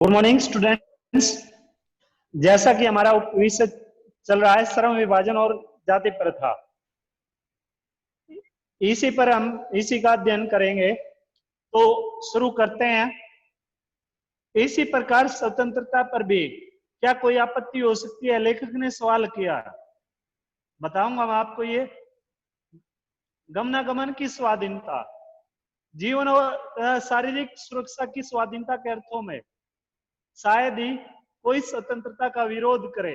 Good morning students. जैसा कि हमारा विषय चल रहा है श्रम विभाजन और जाति प्रथा, इसी का अध्ययन करेंगे। तो शुरू करते हैं। इसी प्रकार स्वतंत्रता पर भी क्या कोई आपत्ति हो सकती है? लेखक ने सवाल किया। बताऊंगा मैं आपको। ये गमनागमन की स्वाधीनता, जीवन और शारीरिक सुरक्षा की स्वाधीनता के अर्थों में शायद ही कोई स्वतंत्रता का विरोध करे।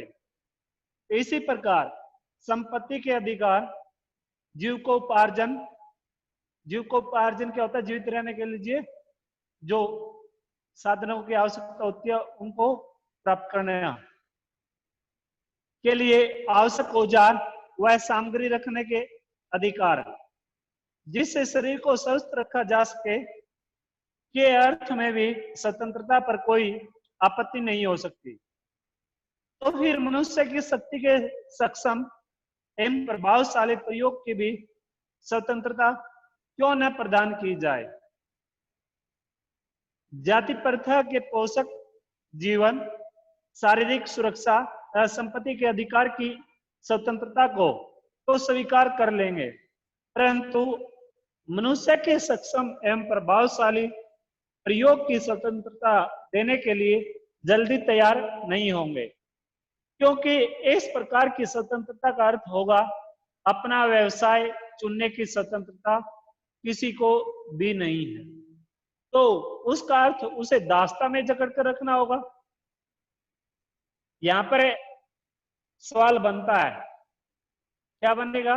इसी प्रकार संपत्ति के अधिकार, जीविकोपार्जन क्या होता है? जीवित रहने के लिए जो साधनों की आवश्यकता होती है उनको प्राप्त करने के लिए आवश्यक औजार व सामग्री रखने के अधिकार, जिससे शरीर को स्वस्थ रखा जा सके, के अर्थ में भी स्वतंत्रता पर कोई आपत्ति नहीं हो सकती। तो फिर मनुष्य की शक्ति के सक्षम एवं प्रभावशाली प्रयोग की भी स्वतंत्रता क्यों न प्रदान की जाए? जाति प्रथा के पोषक जीवन, शारीरिक सुरक्षा, संपत्ति के अधिकार की स्वतंत्रता को तो स्वीकार कर लेंगे, परंतु मनुष्य के सक्षम एवं प्रभावशाली प्रयोग की स्वतंत्रता देने के लिए जल्दी तैयार नहीं होंगे, क्योंकि इस प्रकार की स्वतंत्रता का अर्थ होगा अपना व्यवसाय चुनने की स्वतंत्रता किसी को भी नहीं है। तो उसका अर्थ उसे दास्ता में जकड़ कर रखना होगा। यहां पर सवाल बनता है, क्या बनेगा?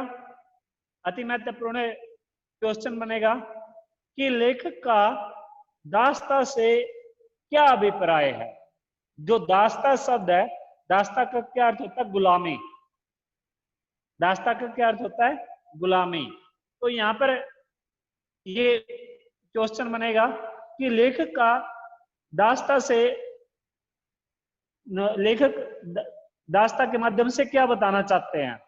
अति महत्वपूर्ण क्वेश्चन बनेगा कि लेखक का दास्ता से क्या अभिप्राय है। जो दास्ता शब्द है, दास्ता का क्या अर्थ होता है? गुलामी। दास्ता का क्या अर्थ होता है? गुलामी। तो यहां पर ये क्वेश्चन बनेगा कि लेखक का दास्ता से लेखक दास्ता के माध्यम से क्या बताना चाहते हैं।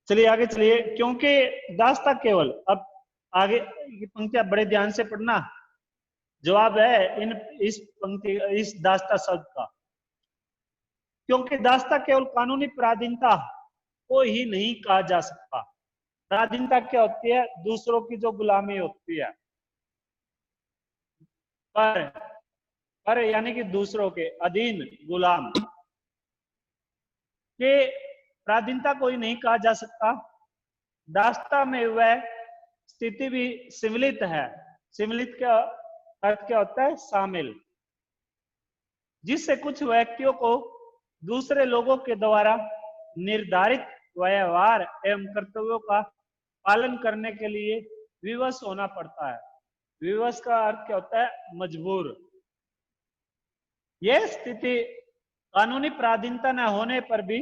चलिए आगे चलिए, क्योंकि दास्ता केवल, अब आगे ये पंक्तियां बड़े ध्यान से पढ़ना, जवाब है इस दास्ता शब्द का। क्योंकि दास्ता केवल कानूनी पराधीनता को ही नहीं कहा जा सकता। पराधीनता क्या होती है? दूसरों की जो गुलामी होती है, पर यानी कि दूसरों के अधीन गुलाम के पराधीनता को ही नहीं कहा जा सकता। दास्ता में वह स्थिति भी सम्मिलित है। सम्मिलित का अर्थ क्या होता है? शामिल, जिससे कुछ व्यक्तियों को दूसरे लोगों के द्वारा निर्धारित व्यवहार एवं कर्तव्यों का पालन करने के लिए विवश होना पड़ता है। विवश का अर्थ क्या होता है? मजबूर। यह स्थिति कानूनी पराधीनता न होने पर भी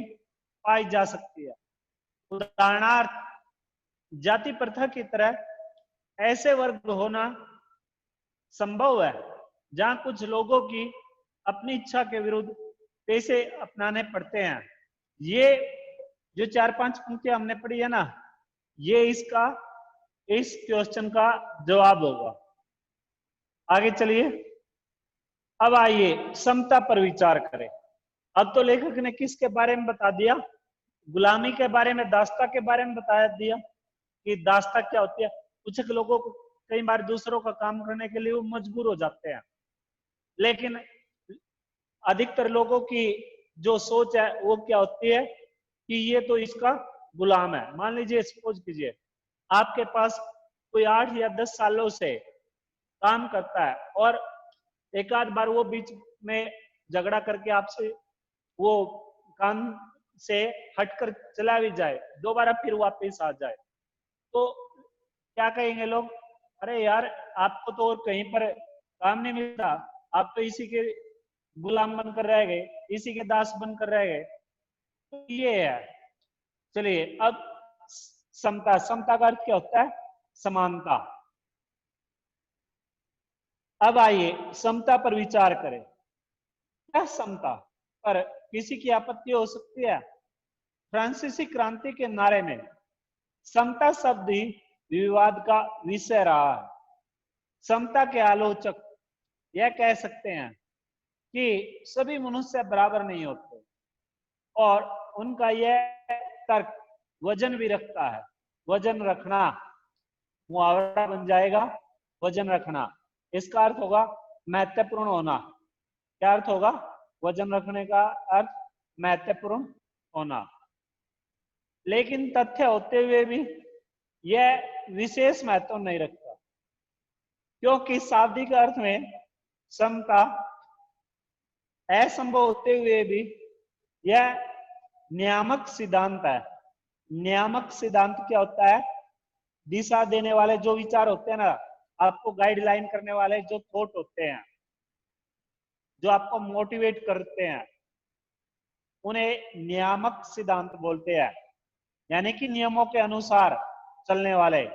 पाई जा सकती है। उदाहरणार्थ, जाति प्रथा की तरह ऐसे वर्ग होना संभव है जहां कुछ लोगों की अपनी इच्छा के विरुद्ध पेशे अपनाने पड़ते हैं। ये जो 4-5 पंक्तियां हमने पढ़ी है ना, ये इस क्वेश्चन का जवाब होगा। आगे चलिए, अब आइए समता पर विचार करें। अब तो लेखक ने किसके बारे में बता दिया? गुलामी के बारे में, दास्ता के बारे में बता दिया कि दास्ता क्या होती है। कुछ लोगों को कई बार दूसरों का काम करने के लिए वो मजबूर हो जाते हैं, लेकिन अधिकतर लोगों की जो सोच है वो क्या होती है कि ये तो इसका गुलाम है। मान लीजिए, सपोज कीजिए आपके पास कोई 8 या 10 सालों से काम करता है और एक आध बार वो बीच में झगड़ा करके आपसे वो काम से हटकर चला भी जाए, दोबारा फिर वापस आ जाए, तो क्या कहेंगे लोग? अरे यार, आपको तो और कहीं पर काम नहीं मिलता, आप तो इसी के गुलाम बनकर रह गए, इसी के दास बनकर रह गए। तो ये है। चलिए, अब समता का अर्थ क्या होता है? समानता। अब आइए समता पर विचार करें। क्या समता पर किसी की आपत्ति हो सकती है? फ्रांसीसी क्रांति के नारे में समता शब्द ही विवाद का विषय रहा है। समता के आलोचक यह कह सकते हैं कि सभी मनुष्य बराबर नहीं होते और उनका यह तर्क वजन भी रखता है। वजन रखना मुहावरा बन जाएगा, वजन रखना। इसका अर्थ होगा महत्वपूर्ण होना। क्या अर्थ होगा? वजन रखने का अर्थ महत्वपूर्ण होना। लेकिन तथ्य होते हुए भी यह विशेष महत्व नहीं रखता, क्योंकि शाब्दिक अर्थ में समता असंभव होते हुए भी यह नियामक सिद्धांत है। नियामक सिद्धांत क्या होता है? दिशा देने वाले जो विचार होते हैं ना, आपको गाइडलाइन करने वाले जो थॉट होते हैं, जो आपको मोटिवेट करते हैं, उन्हें नियामक सिद्धांत बोलते हैं। यानी कि नियमों के अनुसार चलने वाले।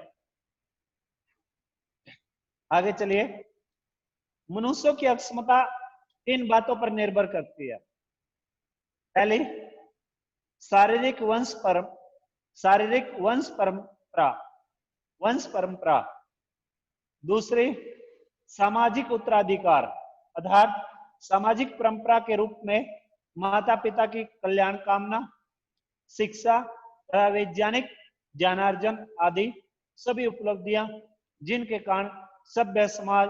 आगे चलिए। मनुष्यों की अक्षमता 3 बातों पर निर्भर करती है। पहली, शारीरिक वंश परंपरा। दूसरी, सामाजिक उत्तराधिकार अर्थात सामाजिक परंपरा के रूप में माता पिता की कल्याण कामना, शिक्षा तथा वैज्ञानिक ज्ञानार्जन आदि सभी उपलब्धियां जिनके कारण सभ्य समाज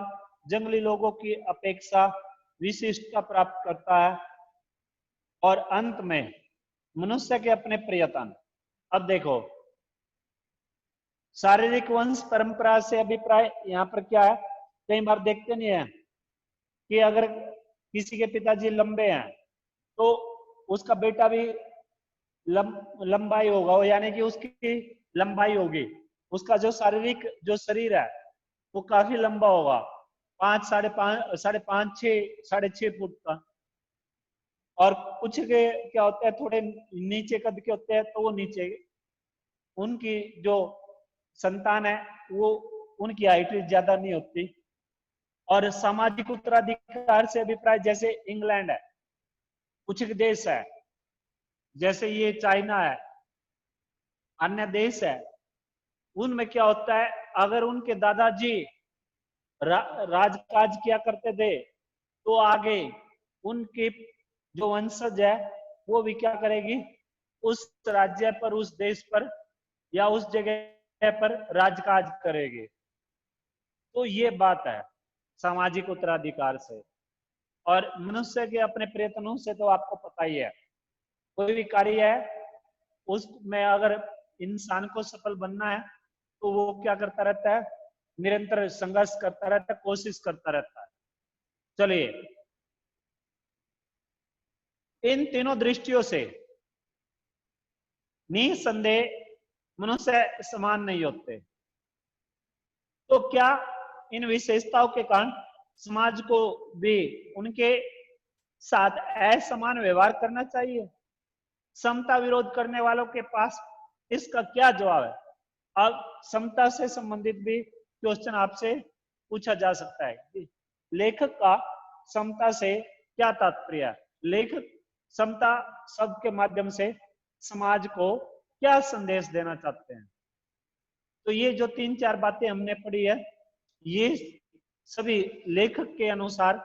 जंगली लोगों की अपेक्षा विशिष्टता प्राप्त करता है। और अंत में मनुष्य के अपने प्रयत्न। अब देखो, शारीरिक वंश परंपरा से अभिप्राय यहाँ पर क्या है? कई बार देखते नहीं है कि अगर किसी के पिताजी लंबे हैं तो उसका बेटा भी लंबाई होगा, यानी कि उसकी लंबाई होगी, उसका जो शारीरिक जो शरीर है वो काफी लंबा होगा, 5, साढ़े पांच 6.5 फुट का। और कुछ के क्या होते हैं, थोड़े नीचे कद के होते हैं, तो वो नीचे उनकी जो संतान है वो उनकी हाइट ज्यादा नहीं होती। और सामाजिक उत्तराधिकार से अभिप्राय जैसे इंग्लैंड है, कुछ देश है जैसे ये चाइना है, अन्य देश है, उनमें क्या होता है, अगर उनके दादाजी राजकाज किया करते थे तो आगे उनकी जो वंशज है वो भी क्या करेगी, उस राज्य पर, उस देश पर या उस जगह पर राजकाज करेगी। तो ये बात है सामाजिक उत्तराधिकार से। और मनुष्य के अपने प्रयत्नों से तो आपको पता ही है, कोई भी कार्य है उसमें अगर इंसान को सफल बनना है तो वो क्या करता रहता है, निरंतर संघर्ष करता रहता है, कोशिश करता रहता है। चलिए, इन तीनों दृष्टियों से निसंदेह मनुष्य समान नहीं होते। तो क्या इन विशेषताओं के कारण समाज को भी उनके साथ असमान व्यवहार करना चाहिए? समता विरोध करने वालों के पास इसका क्या जवाब है? अब समता से संबंधित भी क्वेश्चन आपसे पूछा जा सकता है। लेखक का समता से क्या तात्पर्य है? लेखक समता शब्द के माध्यम से समाज को क्या संदेश देना चाहते हैं? तो ये जो 3-4 बातें हमने पढ़ी है, ये सभी लेखक के अनुसार,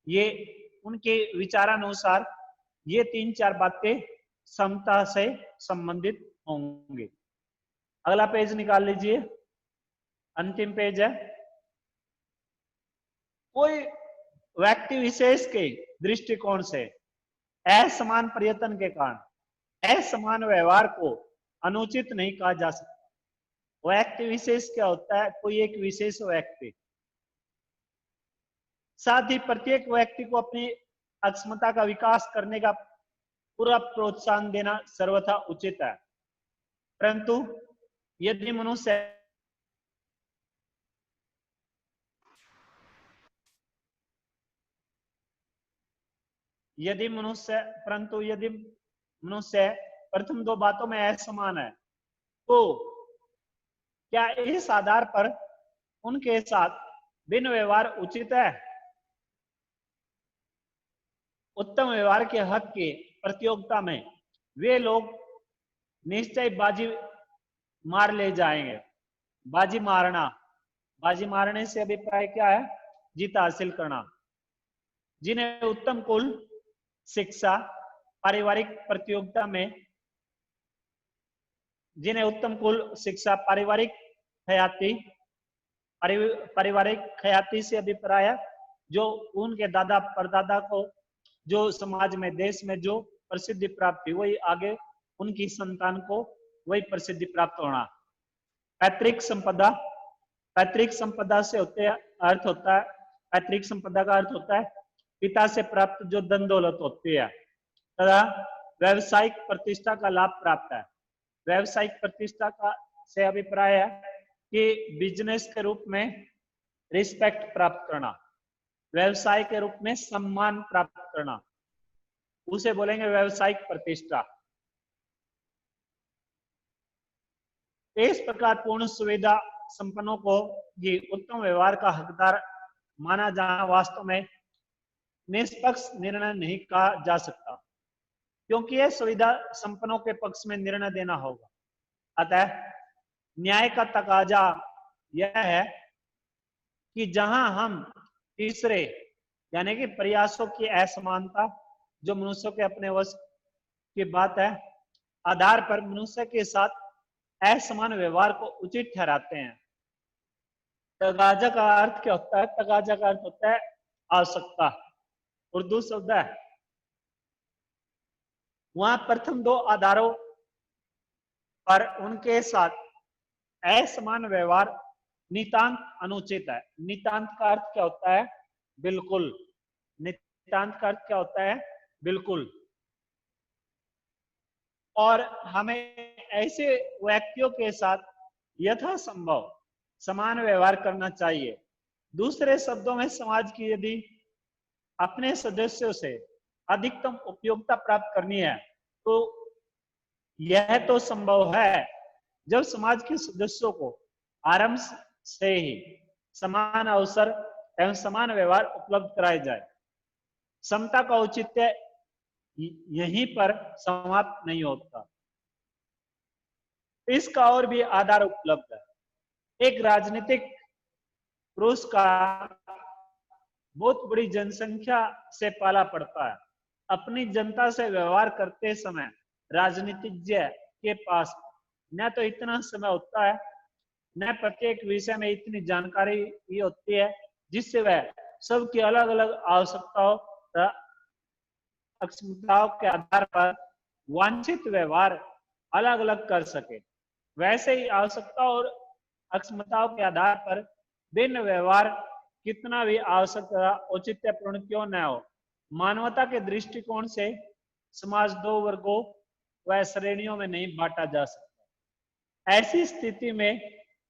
ये उनके विचारानुसार ये 3-4 बातें समता से संबंधित होंगी। अगला पेज निकाल लीजिए, अंतिम पेज है। कोई व्यक्ति विशेष के दृष्टिकोण से असमान प्रयत्न के कारण असमान व्यवहार को अनुचित नहीं कहा जा सकता। व्यक्ति विशेष क्या होता है? कोई एक विशेष व्यक्ति। साथ ही प्रत्येक व्यक्ति को अपनी अक्षमता का विकास करने का पूरा प्रोत्साहन देना सर्वथा उचित है। परंतु यदि मनुष्य यदि मनुष्य प्रथम 2 बातों में असमान है, तो क्या इस आधार पर उनके साथ भिन्न व्यवहार उचित है? उत्तम व्यवहार के हक की प्रतियोगिता में वे लोग निश्चय बाजी मार ले जाएंगे। बाजी मारने से अभिप्राय क्या है? जीत हासिल करना, जिन्हें उत्तम कुल शिक्षा पारिवारिक प्रतियोगिता में जिन्हें उत्तम कुल शिक्षा पारिवारिक ख्याति से अभिप्राय जो उनके दादा परदादा को जो समाज में देश में जो प्रसिद्धि प्राप्त हुई वही आगे उनकी संतान को वही प्रसिद्धि प्राप्त होना। पैतृक संपदा से अर्थ होता है, पैतृक संपदा का अर्थ होता है पिता से प्राप्त जो धन दौलत होती है, तथा व्यवसायिक प्रतिष्ठा का लाभ प्राप्त है। व्यवसायिक प्रतिष्ठा का से अभिप्राय है कि बिजनेस के रूप में रिस्पेक्ट प्राप्त करना, व्यवसाय के रूप में सम्मान प्राप्त करना, उसे बोलेंगे व्यवसायिक प्रतिष्ठा। इस प्रकार पूर्ण सुविधा संपन्नों को ही उत्तम व्यवहार का हकदार माना जाना वास्तव में निष्पक्ष निर्णय नहीं कहा जा सकता, क्योंकि यह सुविधा संपन्नों के पक्ष में निर्णय देना होगा। अतः न्याय का तकाजा यह है कि जहां हम तीसरे यानी कि प्रयासों की असमानता जो मनुष्य के अपने वश की बात है आधार पर मनुष्य के साथ असमान व्यवहार को उचित ठहराते हैं। तकाजा का अर्थ क्या होता है? तकाजा का अर्थ होता है आवश्यकता, उर्दू शब्द है। वहां प्रथम दो आधारों पर उनके साथ असमान व्यवहार नितांत अनुचित है। नितांत का अर्थ क्या होता है? बिल्कुल। नितांत का अर्थ क्या होता है? बिल्कुल। और हमें ऐसे व्यक्तियों के साथ यथासंभव समान व्यवहार करना चाहिए। दूसरे शब्दों में समाज की यदि अपने सदस्यों से अधिकतम उपयोगिता प्राप्त करनी है तो यह तो संभव है जब समाज के सदस्यों को आरंभ से ही समान अवसर एवं समान व्यवहार उपलब्ध कराए जाए। समता का औचित्य यहीं पर समाप्त नहीं होता, इसका और भी आधार उपलब्ध है। एक राजनीतिक पुरुष का बहुत बड़ी जनसंख्या से पाला पड़ता है। अपनी जनता से व्यवहार करते समय राजनीतिज्ञ के पास न तो इतना समय होता है, न प्रत्येक विषय में इतनी जानकारी ही होती है जिससे वह सबकी अलग अलग आवश्यकताओं अक्षमताओं के आधार पर वांछित व्यवहार अलग अलग कर सके। वैसे ही आवश्यकता और अक्षमताओं के आधार पर भिन्न व्यवहार कितना भी आवश्यक औचित्यपूर्ण क्यों न हो, मानवता के दृष्टिकोण से समाज दो वर्गों व श्रेणियों में नहीं बांटा जा सकता। ऐसी स्थिति में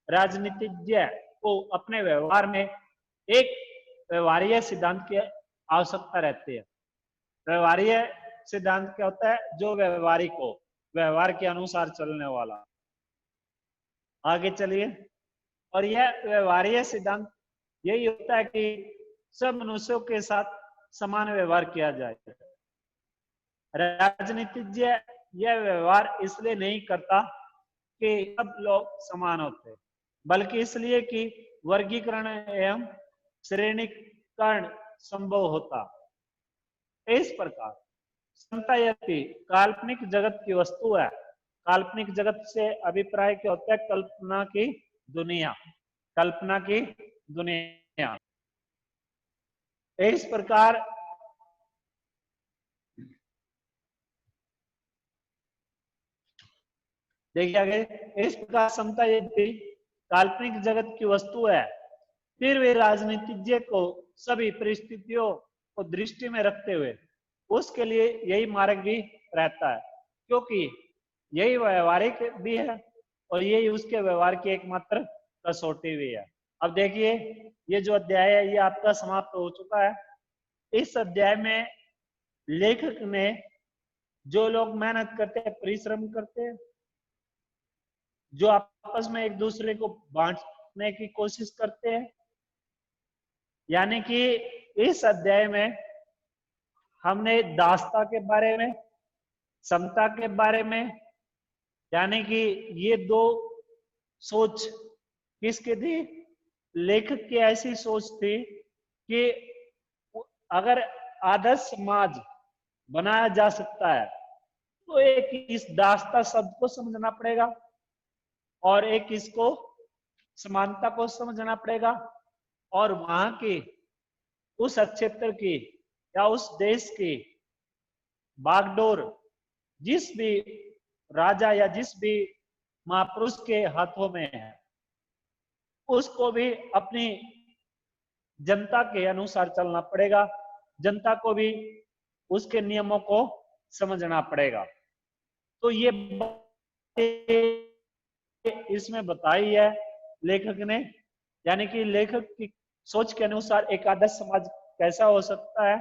राजनीतिज्ञ को अपने व्यवहार में एक व्यवहारीय सिद्धांत की आवश्यकता रहती है। व्यवहारीय सिद्धांत क्या होता है? जो व्यवहारिक हो, व्यवहार के अनुसार चलने वाला। आगे चलिए। और यह व्यवहारीय सिद्धांत यही होता है कि सब मनुष्यों के साथ समान व्यवहार किया जाए। राजनीतिज्ञ यह व्यवहार इसलिए नहीं करता कि सब लोग समान होते, बल्कि इसलिए कि वर्गीकरण एवं श्रेणीकरण संभव होता। इस प्रकार समता यदि काल्पनिक जगत की वस्तु है, काल्पनिक जगत से अभिप्राय क्या होता है? कल्पना की दुनिया, कल्पना की दुनिया। इस प्रकार देखिए आगे, इस प्रकार समता यदि काल्पनिक जगत की वस्तु है, फिर वे राजनीतिज्ञ को सभी परिस्थितियों को दृष्टि में रखते हुए उसके लिए यही मार्ग भी रहता है, क्योंकि यही व्यवहारिक भी है और यही उसके व्यवहार की एकमात्र कसौटी भी है। अब देखिए, ये जो अध्याय है ये आपका समाप्त हो चुका है। इस अध्याय में लेखक ने जो लोग मेहनत करते हैं, परिश्रम करते हैं, जो आपस में एक दूसरे को बांटने की कोशिश करते हैं, यानी कि इस अध्याय में हमने दासता के बारे में, समता के बारे में, यानी कि ये दो सोच किसकी थी? लेखक की ऐसी सोच थी कि अगर आदर्श समाज बनाया जा सकता है तो एक इस दास्ता शब्द को समझना पड़ेगा और एक इसको समानता को समझना पड़ेगा और वहां की उस क्षेत्र की या उस देश की बागडोर जिस भी राजा या जिस भी महापुरुष के हाथों में है उसको भी अपनी जनता के अनुसार चलना पड़ेगा, जनता को भी उसके नियमों को समझना पड़ेगा। तो ये इसमें बताई है लेखक ने, यानी कि लेखक की सोच के अनुसार एक आदर्श समाज कैसा हो सकता है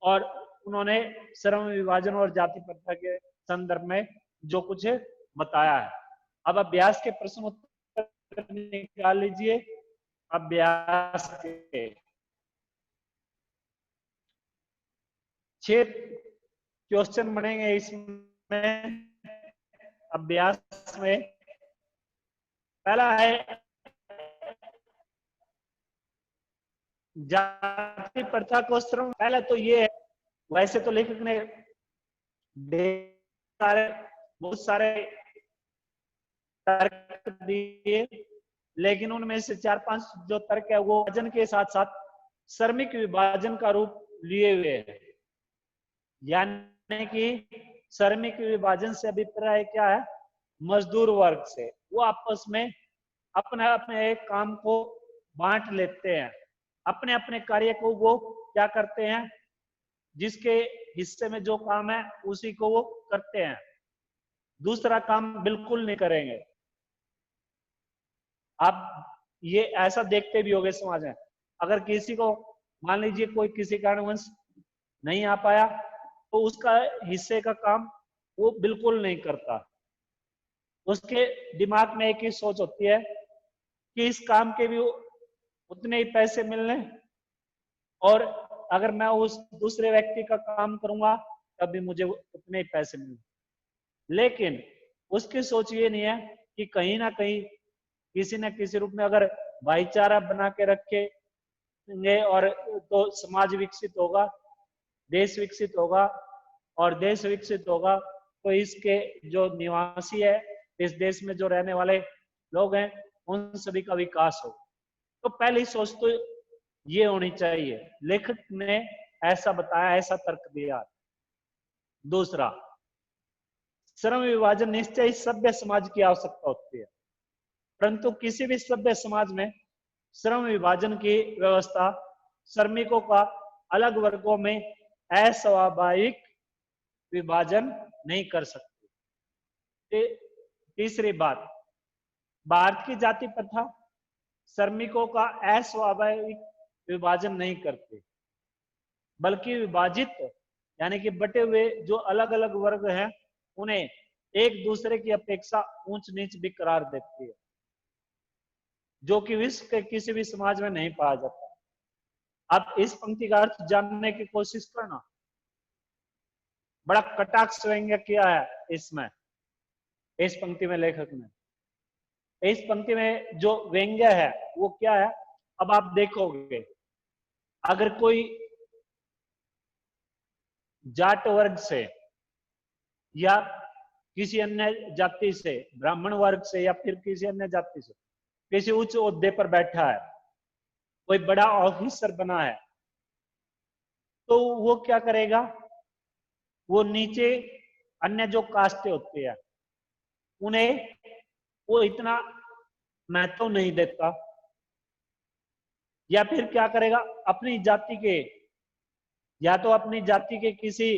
और उन्होंने श्रम विभाजन और जाति प्रथा के संदर्भ में जो कुछ बताया है। अब अभ्यास के प्रश्न उत्तर निकाल लीजिए। अभ्यास के 6 क्वेश्चन बनेंगे इसमें। अभ्यास में पहला है जाति प्रथा को श्रम। पहला तो ये है, वैसे तो लेखक ने बहुत सारे तर्क दिए लेकिन उनमें से 4-5 जो तर्क है वो विभाजन के साथ साथ श्रमिक विभाजन का रूप लिए हुए है, यानी कि श्रमिक विभाजन से अभिप्राय क्या है, मजदूर वर्ग से वो आपस में अपने अपने एक काम को बांट लेते हैं, अपने अपने कार्य को वो क्या करते हैं, जिसके हिस्से में जो काम है उसी को वो करते हैं, दूसरा काम बिल्कुल नहीं करेंगे। आप ये ऐसा देखते भी होंगे समाज में, अगर किसी को मान लीजिए कोई किसी कारणवश नहीं आ पाया तो उसका हिस्से का काम वो बिल्कुल नहीं करता, उसके दिमाग में एक ही सोच होती है कि इस काम के भी उतने ही पैसे मिलने और अगर मैं उस दूसरे व्यक्ति का काम करूंगा तब भी मुझे उतने ही पैसे मिलने। लेकिन उसकी सोच ये नहीं है कि कहीं ना कहीं किसी न किसी रूप में अगर भाईचारा बना के रखेंगे और तो समाज विकसित होगा, देश विकसित होगा और देश विकसित होगा तो इसके जो निवासी है, इस देश में जो रहने वाले लोग हैं उन सभी का विकास हो। तो पहली सोच तो ये होनी चाहिए, लेखक ने ऐसा बताया, ऐसा तर्क दिया। दूसरा, श्रम विभाजन निश्चय सभ्य समाज की आवश्यकता होती है, परंतु किसी भी सभ्य समाज में श्रम विभाजन की व्यवस्था श्रमिकों का अलग वर्गों में अस्वाभाविक विभाजन नहीं कर सकती। तीसरी बात, भारत की जाति प्रथा श्रमिकों का अस्वाभाविक विभाजन नहीं करती, बल्कि विभाजित यानी कि बटे हुए जो अलग अलग वर्ग हैं उन्हें एक दूसरे की अपेक्षा ऊंच नीच भी करार देती है, जो कि विश्व के किसी भी समाज में नहीं पाया जाता। आप इस पंक्ति का अर्थ जानने की कोशिश करना। बड़ा कटाक्ष व्यंग्य किया है इसमें, इस पंक्ति में लेखक ने। इस पंक्ति में जो व्यंग्य है वो क्या है, अब आप देखोगे, अगर कोई जाट वर्ग से या किसी अन्य जाति से, ब्राह्मण वर्ग से या फिर किसी अन्य जाति से किसी उच्च ओहदे पर बैठा है, कोई बड़ा ऑफिसर बना है, तो वो क्या करेगा, वो नीचे अन्य जो कास्टें होती है उन्हें वो इतना महत्व नहीं देता, या फिर क्या करेगा, अपनी जाति के या तो अपनी जाति के किसी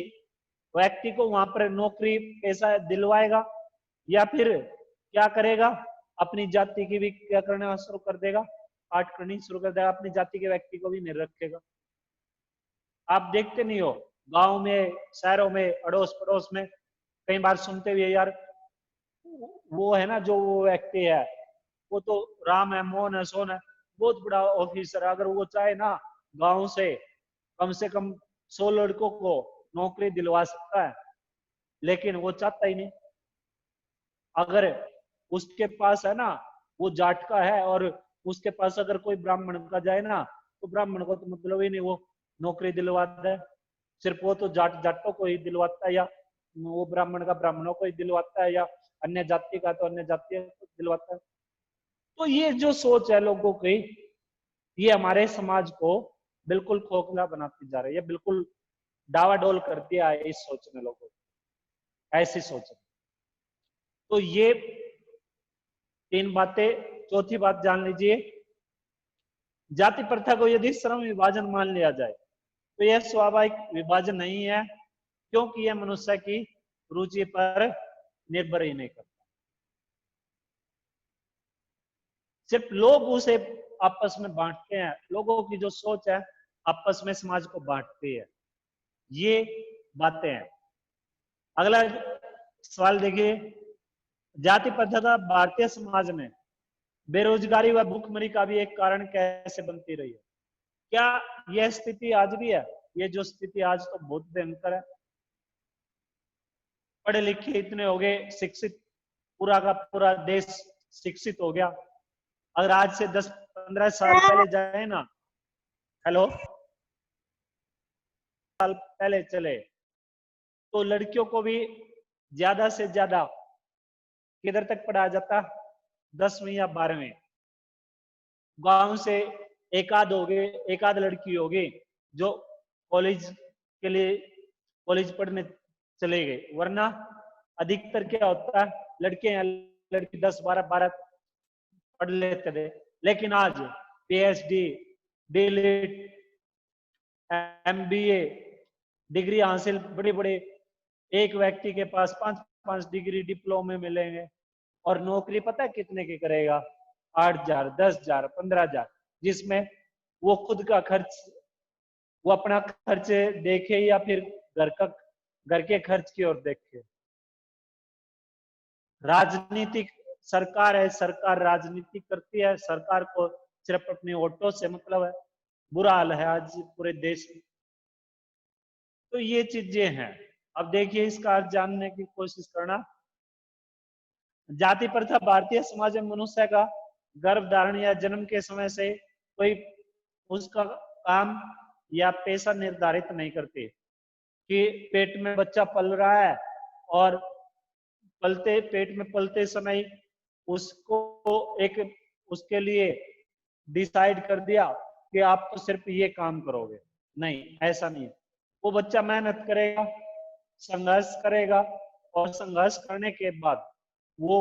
व्यक्ति को वहां पर नौकरी पैसा दिलवाएगा या फिर क्या करेगा, अपनी जाति की भी क्या करना शुरू कर देगा, काट करनी शुरू कर देगा, अपनी जाति के व्यक्ति को भी नहीं रखेगा। आप देखते नहीं हो, गांव में शहरों में अड़ोस पड़ोस में कई बार सुनते हुए, यार वो है ना जो वो व्यक्ति है वो तो राम है, मोहन है, सोन है, बहुत बड़ा ऑफिसर, अगर वो चाहे ना गांव से कम 100 लड़कों को नौकरी दिलवा सकता है, लेकिन वो चाहता ही नहीं। अगर उसके पास है ना वो जाट का है और उसके पास अगर कोई ब्राह्मण का जाए ना तो ब्राह्मण को तो मतलब ही नहीं वो नौकरी दिलवाता है, सिर्फ वो तो जाटों को ही दिलवाता है, या वो ब्राह्मण का ब्राह्मणों को ही दिलवाता है, या अन्य जाति का तो अन्य जाति को दिलवाता है। तो ये जो सोच है लोगों की, ये हमारे समाज को बिल्कुल खोखला बनाती जा रही है, बिल्कुल डावाडोल कर दिया है इस सोच ने लोगों को, ऐसी सोच। तो ये 3 बातें। चौथी बात जान लीजिए, जाति प्रथा को यदि श्रम विभाजन मान लिया जाए तो यह स्वाभाविक विभाजन नहीं है, क्योंकि यह मनुष्य की रुचि पर निर्भर ही नहीं करता। सिर्फ लोग उसे आपस में बांटते हैं, लोगों की जो सोच है आपस में समाज को बांटती है, ये बातें हैं। अगला सवाल देखिए, जाति प्रथा भारतीय समाज में बेरोजगारी व भूखमरी का भी एक कारण कैसे बनती रही है? क्या यह स्थिति आज भी है? ये जो स्थिति आज तो बहुत भयंकर है। पढ़े लिखे इतने हो गए, शिक्षित, पूरा का पूरा देश शिक्षित हो गया। अगर आज से 10-15 साल पहले जाए ना, हेलो, साल पहले चले तो लड़कियों को भी ज्यादा से ज्यादा किधर तक पढ़ाया जाता? 10वीं या 12वीं। गांव से एक आध लड़की होगी जो कॉलेज के लिए कॉलेज पढ़ने चले गए, वरना अधिकतर क्या होता है, लड़के या लड़की 10-12 पढ़ लेते थे। लेकिन आज पीएचडी, डीलिट, एमबीए डिग्री हासिल, बड़े बड़े, एक व्यक्ति के पास 5-5 डिग्री डिप्लोमे मिलेंगे, और नौकरी पता है कितने की करेगा? 8,000, 10,000, 15,000, जिसमें वो खुद का खर्च, वो अपना खर्च देखे या फिर घर के खर्च की ओर देखे। राजनीतिक सरकार है, सरकार राजनीति करती है, सरकार को सिर्फ अपनी वोटों से मतलब है। बुरा हाल है आज पूरे देश में। तो ये चीजें हैं। अब देखिए इसका अर्थ जानने की कोशिश करना। जाति प्रथा भारतीय समाज में मनुष्य का गर्भ धारण या जन्म के समय से कोई उसका काम या पेशा निर्धारित नहीं करती, कि पेट में बच्चा पल रहा है और पेट में पलते समय उसको एक उसके लिए डिसाइड कर दिया कि आप तो सिर्फ ये काम करोगे। नहीं, ऐसा नहीं है। वो बच्चा मेहनत करेगा, संघर्ष करेगा, और संघर्ष करने के बाद वो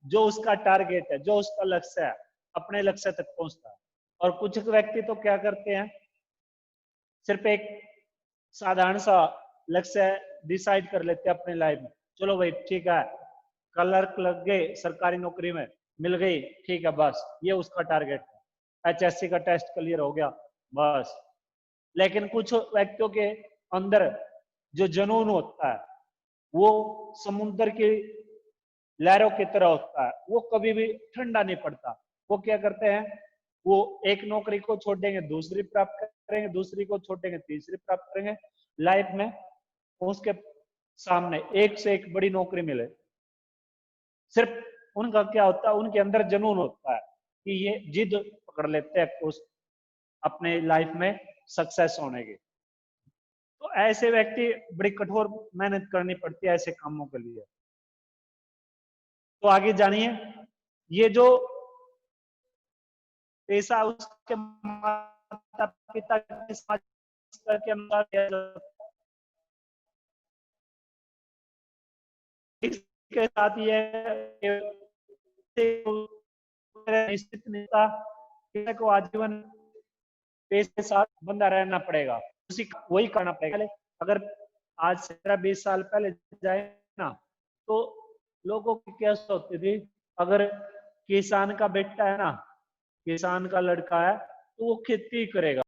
जो उसका टारगेट है, जो उसका लक्ष्य है, अपने लक्ष्य तक पहुंचता है। और कुछ व्यक्ति तो क्या करते हैं, सिर्फ एक साधारण सा लक्ष्य डिसाइड कर लेते हैं अपने लाइफ में, चलो भाई ठीक है, क्लर्क लग गए, सरकारी नौकरी में मिल गई, ठीक है, बस ये उसका टारगेट है, एचएससी का टेस्ट क्लियर हो गया, बस। लेकिन कुछ व्यक्तियों के अंदर जो जुनून होता है वो समुद्र की लहरों की तरह होता है, वो कभी भी ठंडा नहीं पड़ता। वो क्या करते हैं, वो एक नौकरी को छोड़ देंगे, दूसरी प्राप्त करेंगे, दूसरी को छोड़ देंगे, तीसरी प्राप्त करेंगे। लाइफ में उसके सामने एक से एक बड़ी नौकरी मिले, सिर्फ उनका क्या होता है, उनके अंदर जुनून होता है कि ये जिद पकड़ लेते हैं उस अपने लाइफ में सक्सेस होने की। तो ऐसे व्यक्ति बड़ी कठोर मेहनत करनी पड़ती है ऐसे कामों के लिए। तो आगे जानिए, ये जो पेशा उसके माता पिता के समाज के अनुसार किया जाता है। इसके साथ ये निश्चित नेता को आजीवन पेशे के साथ बंधा रहना पड़ेगा, उसी वही करना पड़ेगा। अगर आज से 20 साल पहले जाए ना, तो लोगों की क्या होती थी, अगर किसान का बेटा है ना, किसान का लड़का है, तो वो खेती करेगा।